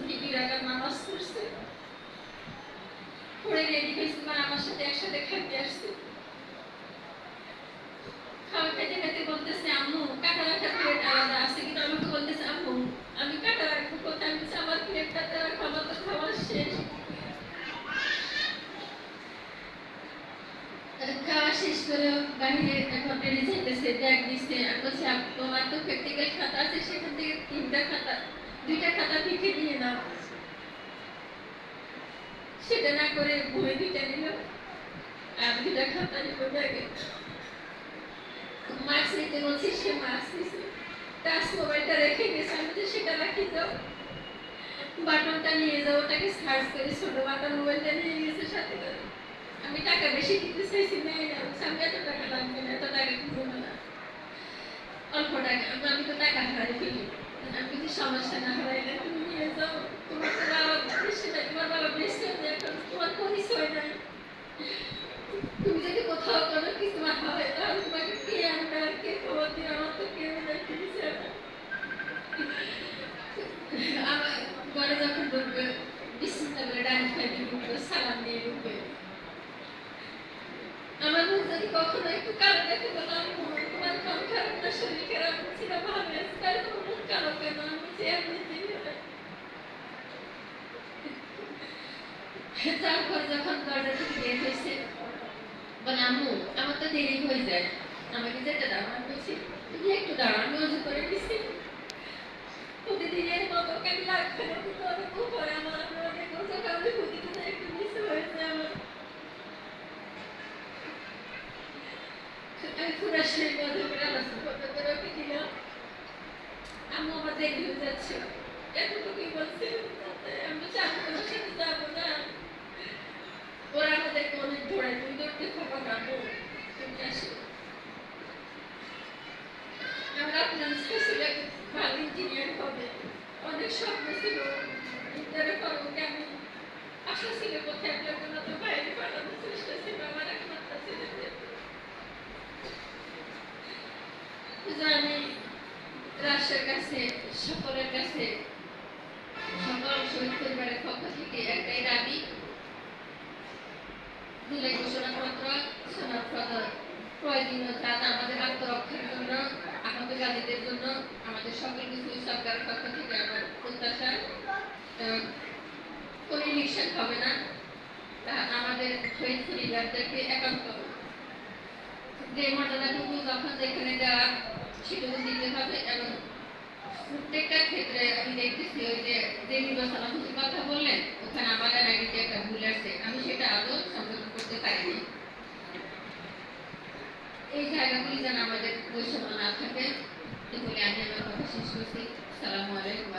সুবহি 2 রাকাত নামাজ পড়ছে, পড়ে রেডি হয়েছে, আমার সাথে একসাথে খাইতে আসছে। খাওয়া খাইতে খাইতে বলতেছে, আম্মু কাটা রাখার প্লেট আলাদা আছে, কিন্তু আমাকে বলতেছে, আম্মু আমি কাটা রাখবো কোথায়? আমি বলছি, আমার প্লেটটাতে রাখো, আমার তো খাওয়া শেষ। খাওয়া শেষ করে বাহিরে এখন বেরিয়ে যেতেছে, ব্যাগ দিচ্ছে। আমি বলছি, তোমার তো প্র্যাকটিক্যাল খাতা আছে, সেখান থেকে 3টা খাতা, 2টা খাতা লিখে নিয়ে নাও। সেটা না করে বই 2টা নিল, আর 2টা খাতা নিল ব্যাগে। মার্কস নিতে বলছি, সে মার্কস নিছে। টাচ মোবাইলটা রেখে গেছে, আমি তো সেটা রাখি যাও, বাটনটা নিয়ে যাও, ওটাকে সার্চ করে ছোট বাটন মোবাইলটা নিয়ে গেছে সাথে করে। আমি টাকা বেশি দিতে চাইছি, নেই না, আমি এত টাকা লাগবে না, এত টাকা কিছু না, অল্প টাকা, আমি তো টাকা হারাই ফেলি। আমি কিছু সমস্যা না হারাই না, তুমি নিয়ে যাও, তোমার তো বাবা বেশি নাই, তোমার বাবা বেশি এখন তোমার পরিচয় নাই, তুমি যদি কোথাও কোনো কিছু হয় তাহলে তোমাকে কে আনবে আর কে খবর দিয়ে? আমার তো কেউ নাই, আমার ঘরে যখন ঢুকবে বিসমিল্লাহ বলে ডান খাইতে ঢুকবে, সালাম দিয়ে ঢুকবে। আমার মুখ যদি কখনো একটু কালো দেখে বললাম, তোমার মন খারাপ না, শরীর খারাপ ছিল, ভালো আছে, তাহলে তোমার মুখ কালো কেন? আমি যে এমনিতেই তারপর যখন দরজা থেকে বের হয়েছে, বলে আম্মু আমার তো দেরি হয়ে যায়, আমাকে যেতে দাও। আমি বলছি, তুমি একটু দাঁড়াও, আমি অজু করে দিচ্ছি। প্রতিদিনের মতো আমি লাগবে না, কিন্তু অনেক উপরে আমার অনেক বছর কারণে প্রতিদিন একটু মিস হয়েছে আমার। আমি পুরা সেই মজা করে আলোচনা করতে করে ওকে দিলাম, আম্মু আমার দেরি হয়ে যাচ্ছে, এতটুকুই বলছে। আমি বলছি, আমি তোমার সাথে যাবো না, ওরা আমাদেরকে অনেক ধরে, তুমি ধরতে থাকো না, তুমি আসো। আমার আপনার ছিল ভালো ইঞ্জিনিয়ার হবে, অনেক স্বপ্ন ছিল, ইন্টারে করবো, আমি আশা ছিল কোথায় আপনার তো বাইরে পাঠানোর চেষ্টা ছিল আমার একমাত্র ছেলেদের। আমি রাষ্ট্রের কাছে, সকলের কাছে, সকল শহীদ পরিবারের পক্ষ থেকে একটাই দাবি, জুলাই ঘোষণাপত্র সনদ প্রয়োজনীয়তা আমাদের আত্মরক্ষার জন্য, আহত গাজীদের জন্য, আমাদের সকল কিছু সরকারের পক্ষ থেকে আমার প্রত্যাশা, কোনো ইলেকশন হবে না, আমাদের শহীদ পরিবারদেরকে একান্ত যে মর্যাদাটুকু যখন যেখানে দেওয়া সেটুকু দিতে হবে। এবং প্রত্যেকটা ক্ষেত্রে আমি দেখতেছি ওই যে নির্বাচন অফিসের কথা বললেন, ওখানে আমার আইডিতে একটা ভুল আছে, আমি সেটা আদৌ সংশোধন করতে পারিনি। এই জায়গাগুলি যেন আমাদের বৈষম্য না থাকে, বলে আমি আমার কথা শেষ করছি। সালামু আলাইকুম।